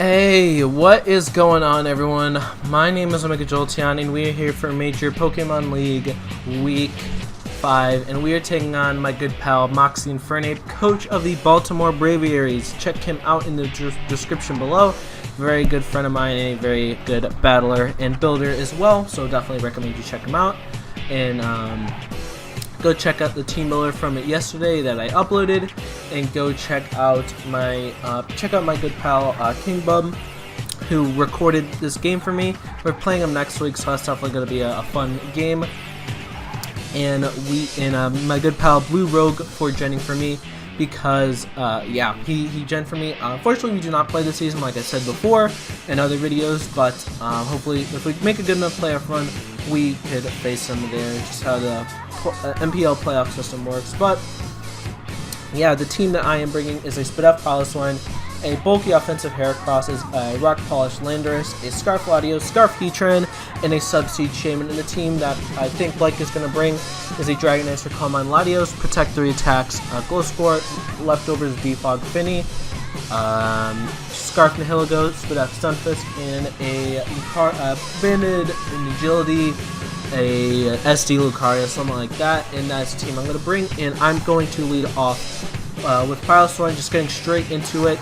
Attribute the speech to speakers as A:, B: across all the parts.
A: Hey, what is going on, everyone? My name is Omega Jolteon, and we are here for Major Pokemon League Week 5, and we are taking on my good pal, MoxieInfernape, coach of the Baltimore Braviaries. Check him out in the description below. Very good friend of mine, and a very good battler and builder as well, so definitely recommend you check him out. And go check out the team builder from it yesterday that I uploaded, and go check out my good pal King Bub, who recorded this game for me. We're playing him next week, so that's definitely going to be a fun game. And my good pal Blue Rogue for genning for me, because yeah, he gen for me. Unfortunately, we do not play this season, like I said before in other videos, but hopefully if we make a good enough playoff run, we could face him there. Just how the MPL playoff system works. But yeah, the team that I am bringing is a Spit F Piloswine, a bulky offensive Carracostas, a Rock Polished Landorus, a Scarf Latios, Scarf Heatran, and a Subseed Shaman. And the team that I think Blake is going to bring is a Dragonair, Calmine Latios, Protect 3 attacks, Glow Sport, Leftovers Defog Finny, Scarf Nihilego, Spit F Stunfisk, and a Banded in Agility, a SD Lucario, something like that. And that's the team I'm going to bring, and I'm going to lead off with Piloswine, just getting straight into it,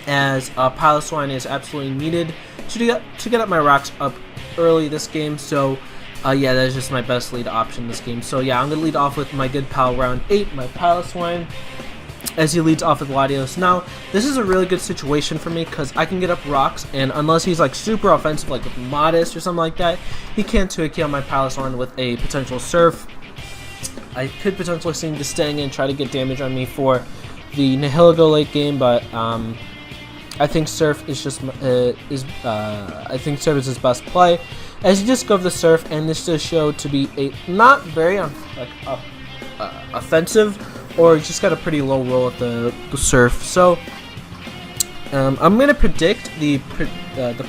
A: as Piloswine is absolutely needed to get up my rocks up early this game. So yeah, that is just my best lead option this game. So yeah, I'm going to lead off with my good pal round 8, my Piloswine, as he leads off with Latios. Now, this is a really good situation for me because I can get up rocks, and unless he's like super offensive, like with Modest or something like that, he can't 2-KO my Piloswine with a potential Surf. I could potentially see him just staying in and try to get damage on me for the Nihilego late game, but I think Surf is just I think Surf is his best play, as you just go for the Surf, and this does show to be a not very offensive, or just got a pretty low roll at the Surf. So I'm gonna predict the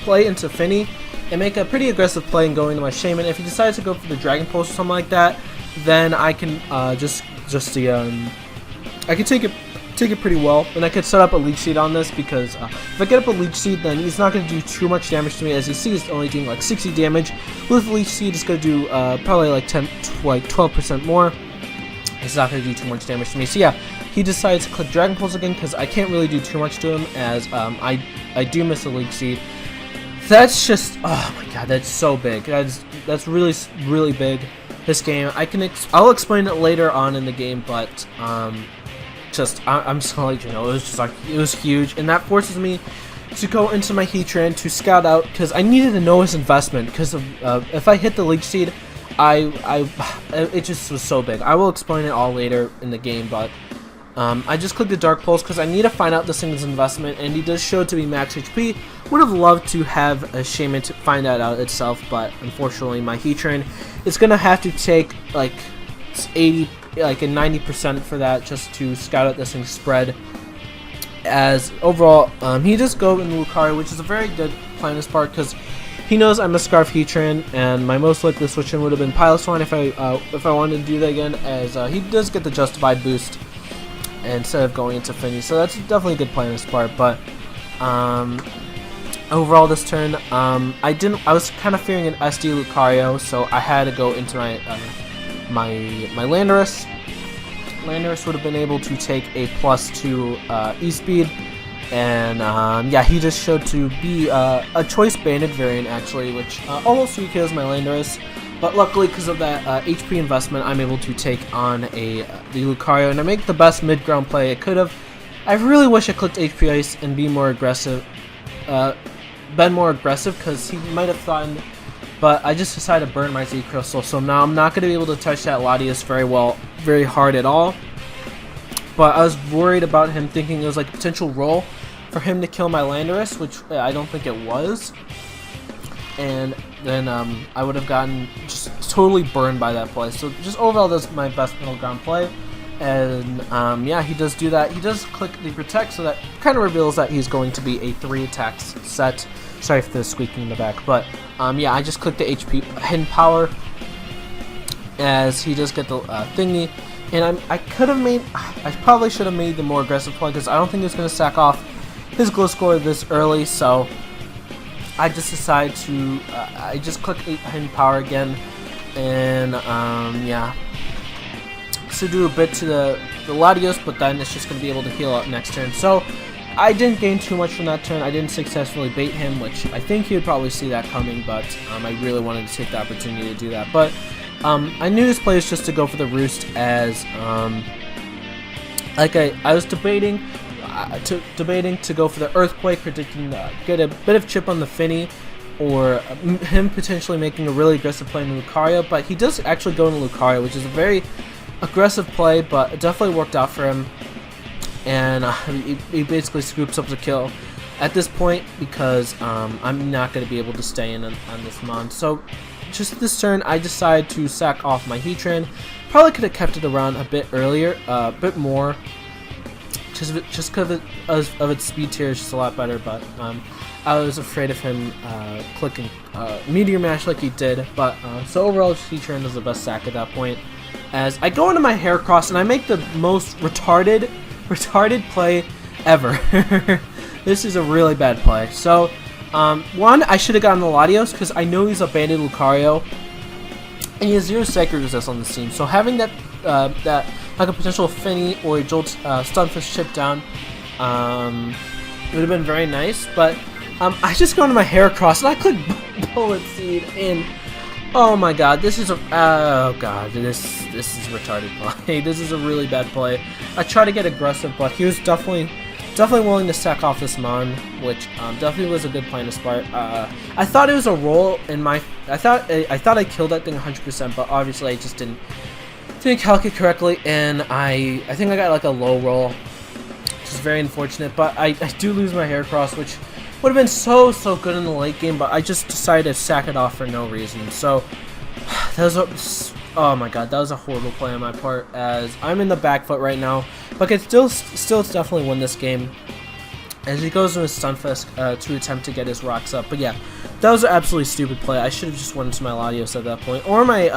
A: play into Finny and make a pretty aggressive play and go into my Shaman. If he decides to go for the Dragon Pulse or something like that, then I can I can take it pretty well, and I could set up a Leech Seed on this, because if I get up a Leech Seed, then he's not going to do too much damage to me. As you see, he's only doing like 60 damage. With Leech Seed, it's going to do probably like 12% more. It's not going to do too much damage to me. So yeah, he decides to click Dragon Pulse again, because I can't really do too much to him, as I do miss a Leech Seed. That's just, oh my god, that's so big. That's really big. This game, I'll explain it later on in the game, but I'm just gonna let you know, it was huge, and that forces me to go into my Heatran to scout out, because I needed to know his investment, because of if I hit the Leech Seed, it just was so big. I will explain it all later in the game, but I just clicked the Dark Pulse because I need to find out this thing's investment, and he does show to be max HP. Would have loved to have a Shaman to find that out itself, but unfortunately my Heatran is gonna have to take like 90% for that, just to scout out this thing's spread. As overall, he does go in Lucario, which is a very good play on his part, because he knows I'm a Scarf Heatran, and my most likely switch in would have been Piloswine if I wanted to do that again, as he does get the Justified boost instead of going into Finny. So that's definitely a good play on his part. But overall this turn, I was kind of fearing an SD Lucario, so I had to go into my Landorus. Landorus would have been able to take a +2 E-Speed, and yeah, he just showed to be a Choice Banded variant, actually, which almost 3 kills my Landorus. But luckily, because of that HP investment, I'm able to take on the Lucario, and I make the best mid-ground play I could have. I really wish I clicked HP Ice and been more aggressive, because he might have thought. But I just decided to burn my Z Crystal, so now I'm not going to be able to touch that Latios very hard at all. But I was worried about him, thinking it was like a potential roll for him to kill my Landorus, which I don't think it was. And then I would have gotten just totally burned by that play. So just overall, that's my best middle ground play. And yeah, he does do that. He does click the Protect, so that kind of reveals that he's going to be a 3 attacks set. Sorry for the squeaking in the back, but yeah, I just clicked the HP Hidden Power, as he does get the thingy. And I probably should have made the more aggressive play, because I don't think he was going to sack off his glow score this early, so I just decided to I just click hidden power again, and yeah, so do a bit to the Latios, but then it's just going to be able to heal up next turn. So I didn't gain too much from that turn. I didn't successfully bait him, which I think he would probably see that coming, but I really wanted to take the opportunity to do that. But I knew this play was just to go for the roost, as like I was debating to go for the earthquake, predicting get a bit of chip on the Finny, or him potentially making a really aggressive play in Lucario. But he does actually go into Lucario, which is a very aggressive play, but it definitely worked out for him, and he basically scoops up the kill at this point, because I'm not going to be able to stay in on this Mon. So just this turn, I decided to sack off my Heatran. Probably could have kept it around a bit earlier, a bit more, just because of its speed tier is just a lot better, but I was afraid of him clicking Meteor Mash like he did. But so overall, Heatran is the best sack at that point, as I go into my Heracross and I make the most retarded play ever. This is a really bad play. So one, I should have gotten the Latios, because I know he's a banded Lucario, and he has 0 Sacred Resist on this team. So having that like a potential Finny or a Jolt Stunfisk chip down, it would have been very nice. But I just go into my Heracross and I click Bullet Seed in. Oh my god, this is a this is retarded play. This is a really bad play. I tried to get aggressive, but he was definitely willing to sack off this Mon, which definitely was a good plan to start. I thought it was a roll in my. I thought I killed that thing 100%, but obviously I just didn't calculate correctly, and I think I got like a low roll, which is very unfortunate. But I do lose my Heracross, which would have been so good in the late game, but I just decided to sack it off for no reason. So that was oh my god, that was a horrible play on my part, as I'm in the back foot right now, but I could still definitely win this game, as he goes into his Stunfisk to attempt to get his rocks up. But yeah, that was an absolutely stupid play. I should have just went into my Latios at that point, or my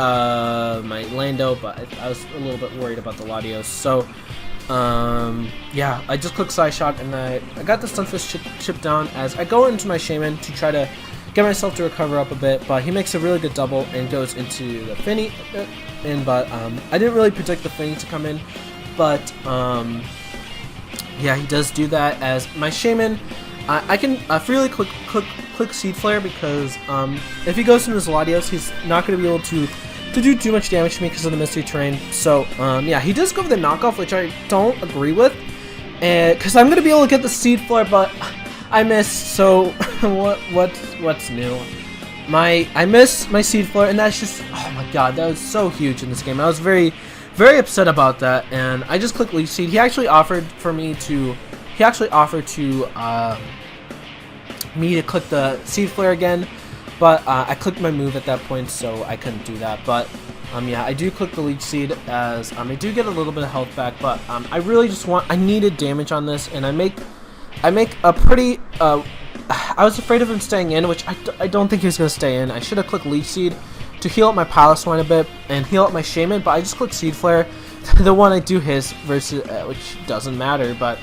A: my Lando, but I was a little bit worried about the Latios. So yeah, I just clicked Side Shot, and I got the Stunfisk chip down, as I go into my Shaman to try to get myself to recover up a bit, but he makes a really good double and goes into the Finny, but I didn't really predict the Finny to come in, but yeah, he does do that, as my Shaman, I can freely click Seed Flare, because if he goes into his Latios, he's not going to be able to do too much damage to me because of the Mystery Terrain. So yeah, he does go for the knockoff, which I don't agree with, because I'm going to be able to get the Seed Flare, but I missed. So what's new? I missed my Seed Flare, and that's just, oh my god, that was so huge in this game. I was very upset about that, and I just clicked Leech Seed. He actually offered me to click the Seed Flare again, but I clicked my move at that point, so I couldn't do that. But yeah, I do click the Leech Seed, as I do get a little bit of health back, but I really just I needed damage on this, and I make a pretty I was afraid of him staying in, which I don't think he was going to stay in. I should have clicked Leech Seed to heal up my Piloswine a bit and heal up my Shaman, but I just clicked Seed Flare. The one I do his versus, which doesn't matter, but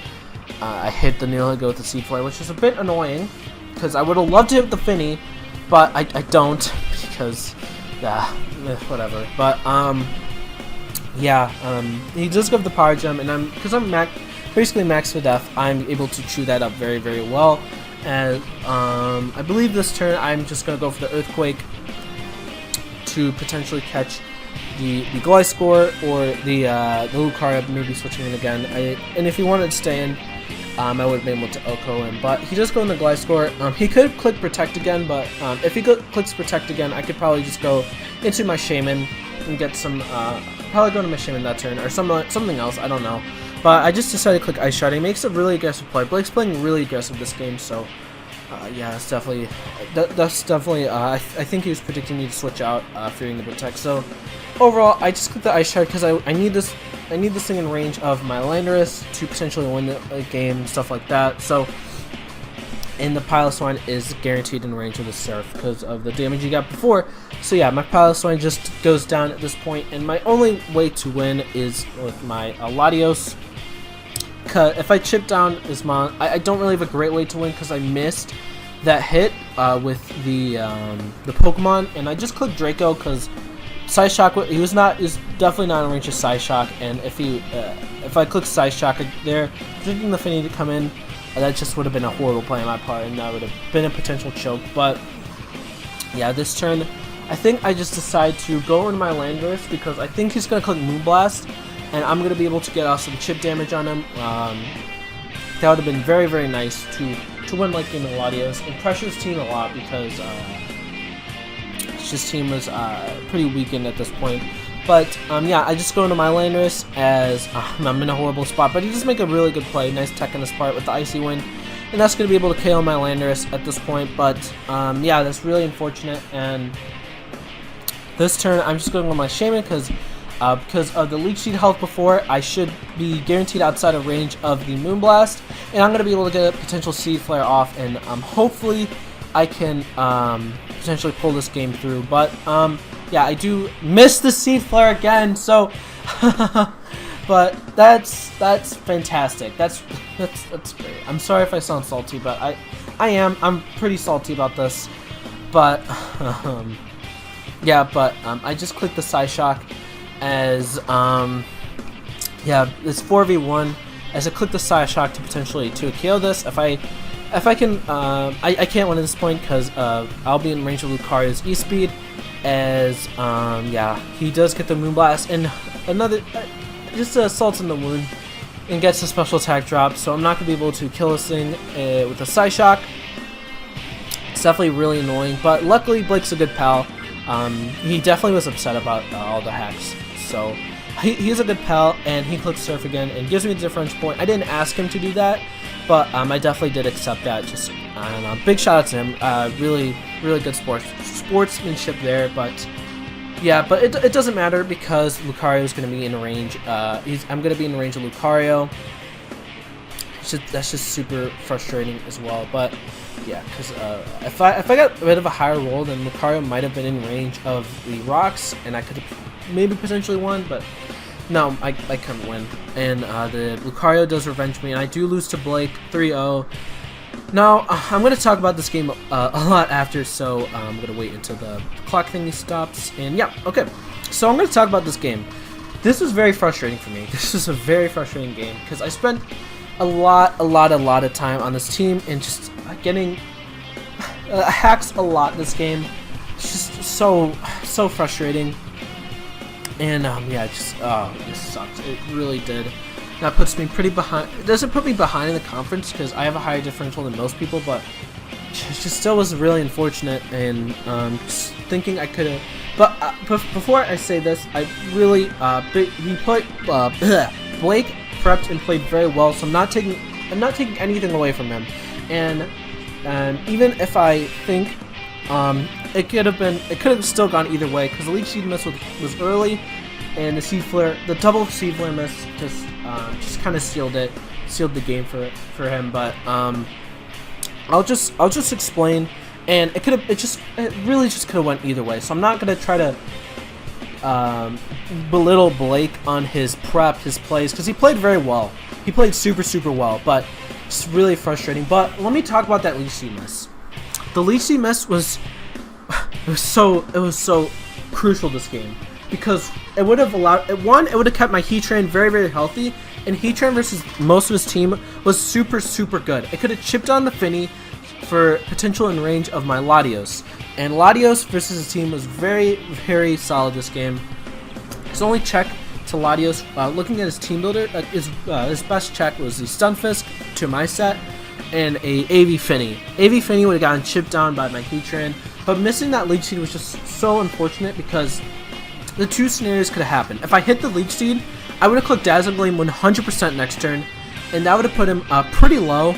A: I hit the Nihilego with the Seed Flare, which is a bit annoying, because I would have loved to hit the Finny, but I don't, because whatever. But yeah, he does give the Power Gem, and because I'm basically max for death, I'm able to chew that up very well. And I believe this turn I'm just gonna go for the Earthquake to potentially catch the Gliscor, or the Lucario, maybe switching in again. And if he wanted to stay in, I would have been able to Oko him, but he does go in the Gliscor. He could click Protect again, but if he clicks Protect again, I could probably just go into my Shaman and get some, probably go into my Shaman that turn, or something else, I don't know. But I just decided to click Ice Shard. He makes a really aggressive play. Blake's playing really aggressive this game, so yeah, that's definitely, I think he was predicting me to switch out, fearing the Protect. So overall, I just clicked the Ice Shard because I need this thing in range of my Landorus to potentially win the game, stuff like that. So, and the Piloswine is guaranteed in range of the Surf because of the damage he got before. So yeah, my Piloswine just goes down at this point, and my only way to win is with my Latios, because if I chip down his I don't really have a great way to win because I missed that hit with the Pokemon, and I just clicked Draco because Psyshock, he was definitely not in range of Psyshock, and if I clicked Psyshock there, thinking the Finny to come in, that just would have been a horrible play on my part, and that would have been a potential choke. But yeah, this turn, I think I just decide to go into my Landorus because I think he's going to click Moonblast, and I'm going to be able to get off some chip damage on him. That would have been very, very nice to win like game of Latios and pressure his team a lot because his team was pretty weakened at this point. But yeah, I just go into my Landorus as I'm in a horrible spot, but he does make a really good play. Nice tech on his part with the Icy Wind, and that's going to be able to KO my Landorus at this point. But yeah, that's really unfortunate. And this turn, I'm just going with my Shaman because of the Leech Seed health before, I should be guaranteed outside of range of the Moonblast, and I'm going to be able to get a potential Seed Flare off, and hopefully I can potentially pull this game through. But yeah, I do miss the Seed Flare again, so but that's fantastic. That's great. I'm sorry if I sound salty, but I'm pretty salty about this. But yeah, but I just clicked the Psyshock as yeah, this 4v1 as I click the Psyshock to potentially KO this. If I can, I can't win at this point because I'll be in range of Lucario's E-Speed, as yeah, he does get the Moonblast and another just assaults in the wound and gets a special attack drop, so I'm not gonna be able to kill this thing with a Psyshock. It's definitely really annoying, but luckily Blake's a good pal. He definitely was upset about all the hacks, so he's a good pal, and he clicks Surf again and gives me the differential point. I didn't ask him to do that, but I definitely did accept that. Just, I don't know, big shout out to him. Really good sportsmanship there. But yeah, but it doesn't matter because Lucario is going to be in range. I'm going to be in range of Lucario. That's just super frustrating as well. But yeah, because if I got a bit of a higher roll, then Lucario might have been in range of the rocks, and I could have maybe potentially won, but no, I couldn't win. And the Lucario does revenge me, and I do lose to Blake 3-0. Now, I'm going to talk about this game a lot after, so I'm going to wait until the clock thingy stops. And yeah, okay. So I'm going to talk about this game. This was very frustrating for me. This was a very frustrating game because I spent a lot of time on this team and just getting hacks a lot this game. It's just so frustrating. And yeah, it sucks. It really did. That puts me pretty behind. It doesn't put me behind in the conference because I have a higher differential than most people, but it just still was really unfortunate. And just thinking I could have. But before I say this, I really Blake prepped and played very well, so I'm not taking anything away from him. And even if I think it could have still gone either way because the Leech Seed miss was early, and the double Seed Flare miss just kind of sealed the game for him. But I'll just explain, and it really just could have went either way. So I'm not gonna try to belittle Blake on his prep, his plays, because he played very well. He played super well, but it's really frustrating. But let me talk about that Leech Seed miss. The Leech Seed miss was so crucial this game because it would have allowed it would have kept my Heatran very healthy, and Heatran versus most of his team was super good. It could have chipped on the Finny for potential in range of my Latios, and Latios versus his team was very solid this game. His only check to Latios, looking at his team builder, his best check was the Stunfisk to my set and a AV Finny. AV Finny would have gotten chipped down by my Heatran, but missing that Leech Seed was just so unfortunate because the two scenarios could have happened. If I hit the Leech Seed, I would have clicked Dazzling Gleam 100% next turn, and that would have put him pretty low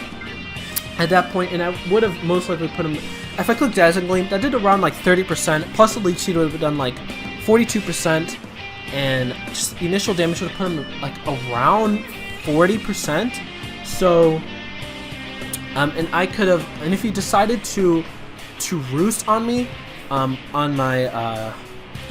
A: at that point, and I would have most likely put him, if I clicked Dazzling Gleam, that did around like 30%, plus the Leech Seed would have done like 42%, and just the initial damage would have put him like around 40%, so, and I could have, and if he decided to roost on me, on my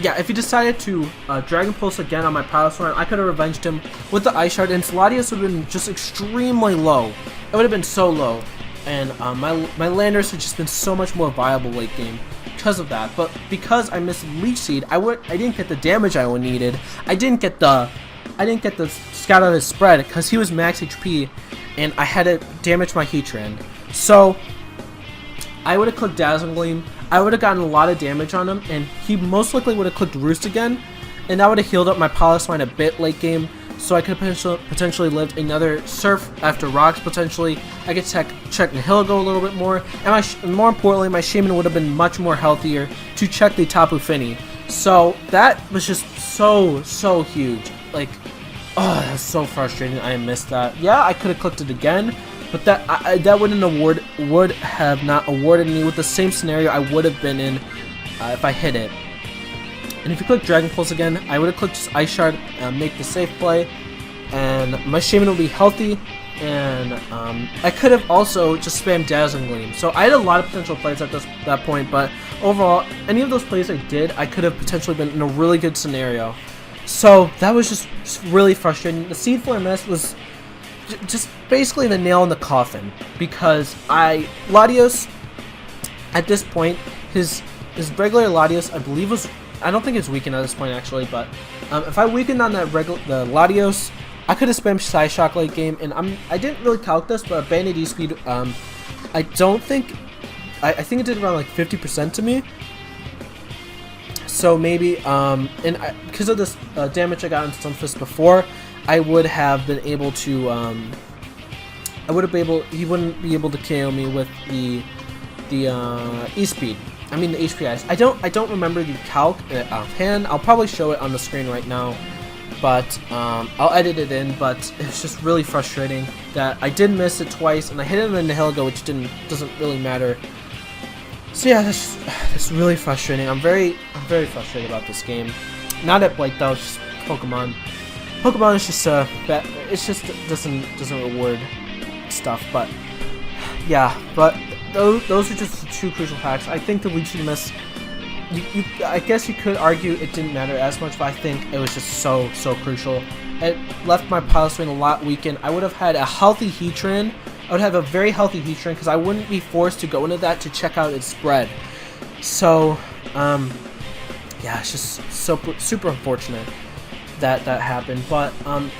A: yeah, if he decided to Dragon Pulse again on my Piloswine, I could have revenged him with the Ice Shard, and Latios would have been just extremely low. It would have been so low, and my Landers would just been so much more viable late game because of that. But because I missed Leech Seed, I didn't get the damage I needed. I didn't get the Scout out of his spread because he was max HP, and I had to damage my Heatran. So I would have clicked Dazzling Gleam. I would have gotten a lot of damage on him, and he most likely would have clicked Roost again, and that would have healed up my Piloswine a bit late game, so I could potentially lived another Surf after Rocks potentially. I could check Nihilego a little bit more, and more importantly, my Shaman would have been much more healthier to check the Tapu Fini. So that was just so huge. Like, oh, that's so frustrating. I missed that. Yeah, I could have clicked it again, but that would have not awarded me with the same scenario I would have been in if I hit it. And if you click Dragon Pulse again, I would have clicked just Ice Shard, make the safe play, and my Shaman will be healthy, and I could have also just spammed Dazzling Gleam. So I had a lot of potential plays at that point, but overall, any of those plays I did, I could have potentially been in a really good scenario. So that was just really frustrating. The Seed Flare mess was just basically the nail in the coffin, because Latios at this point, his regular Latios, I believe I don't think it's weakened at this point actually, but if I weakened on the Latios, I could have spammed Psyshock late game, and I didn't really calc this, but Banded E-Speed, I think it did around like 50% to me. So maybe, because of this damage I got on Stunfisk before, I would have been able to, he wouldn't be able to KO me with the E-Speed. I mean the HPIs. I don't remember the calc offhand. I'll probably show it on the screen right now, but I'll edit it in. But it's just really frustrating that I did miss it twice, and I hit it in the Nihilego, which doesn't really matter. So yeah, that's really frustrating. I'm very frustrated about this game. Not at Blake though, it's just Pokemon. Pokemon is just it's just doesn't reward stuff. But yeah, but those are just the two crucial hacks. I think the Leech miss. I guess you could argue it didn't matter as much, but I think it was just so crucial. It left my Piloswine a lot weakened. I would have had a healthy Heatran. I would have a very healthy Heatran because I wouldn't be forced to go into that to check out its spread. So, yeah, it's just super unfortunate that happened. But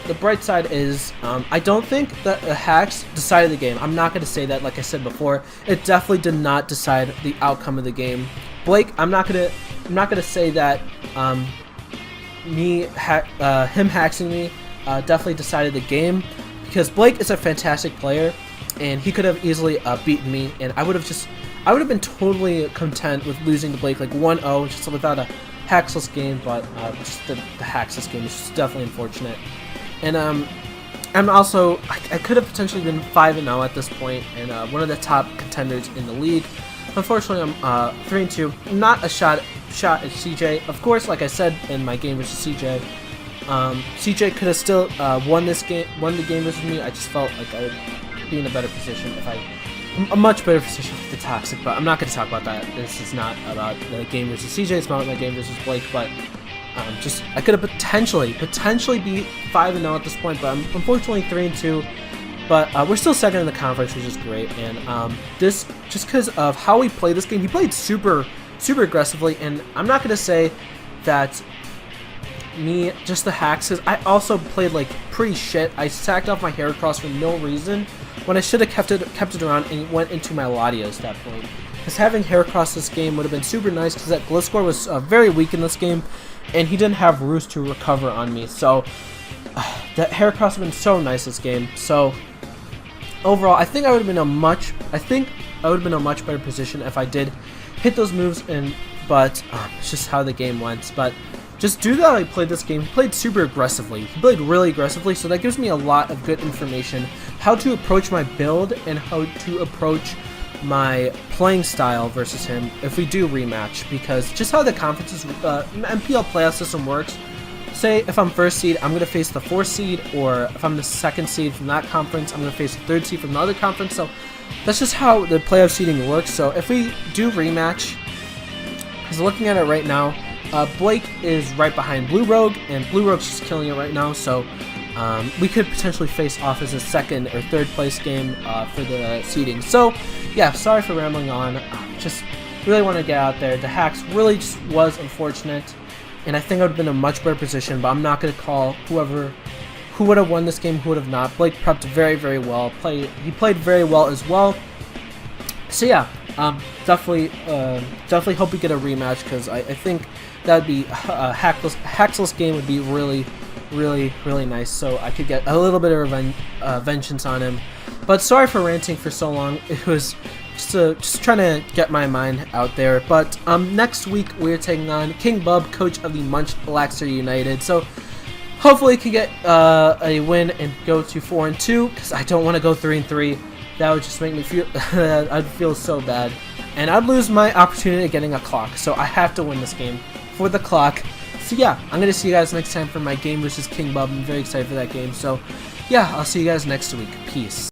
A: the bright side is I don't think that the hacks decided the game. I'm not going to say that, like I said before. It definitely did not decide the outcome of the game. Blake, I'm not gonna say that him hacking me definitely decided the game, because Blake is a fantastic player, and he could have easily beaten me, and I would have been totally content with losing to Blake like 1-0 just without a hacksless game. But just the hacksless game is just definitely unfortunate. And I'm also I could have potentially been 5-0 at this point, and one of the top contenders in the league. Unfortunately, I'm 3-2. Not a shot at CJ. Of course, like I said in my game versus CJ, CJ could have still won the game versus me. I just felt like I would be in a better position a much better position with the Toxic. But I'm not going to talk about that. This is not about the game versus CJ. It's about my game versus Blake. But I could have potentially be 5-0 at this point. But I'm unfortunately 3-2. But we're still second in the conference, which is great. And this, just because of how he played this game, he played super aggressively. And I'm not going to say that just the hacks, because I also played like pretty shit. I sacked off my Heracross for no reason, when I should have kept it around and went into my Latios at that point. Because having Heracross this game would have been super nice, because that Gliscor was very weak in this game, and he didn't have Roost to recover on me. So that Heracross would have been so nice this game. So overall, I think I would have been in a much better position if I did hit those moves. But it's just how the game went. But just due to how I played this game, he played super aggressively. He played really aggressively, so that gives me a lot of good information how to approach my build and how to approach my playing style versus him if we do rematch. Because just how the conferences, MPL playoff system works. Say if I'm first seed, I'm going to face the 4th seed, or if I'm the 2nd seed from that conference, I'm going to face the 3rd seed from the other conference. So that's just how the playoff seeding works. So if we do rematch, because looking at it right now, Blake is right behind Blue Rogue, and Blue Rogue's just killing it right now, so we could potentially face off as a second or third place game for the seeding. So, yeah, sorry for rambling on. Just really want to get out there. The hacks really just was unfortunate, and I think I would have been in a much better position, but I'm not going to call who would have won this game, who would have not. Blake prepped very, very well. He played very well as well. So yeah, definitely hope we get a rematch, because I think that would be a hackless game would be really, really, really nice. So I could get a little bit of vengeance on him. But sorry for ranting for so long. It was just trying to get my mind out there. But next week we're taking on King Bub, coach of the Munchlaxster United. So hopefully can get a win and go to 4-2, because I don't want to go 3-3. That would just make me feel I'd feel so bad, and I'd lose my opportunity of getting a clock. So I have to win this game for the clock. So yeah, I'm gonna see you guys next time for my game versus King Bub. I'm very excited for that game. So yeah, I'll see you guys next week. Peace.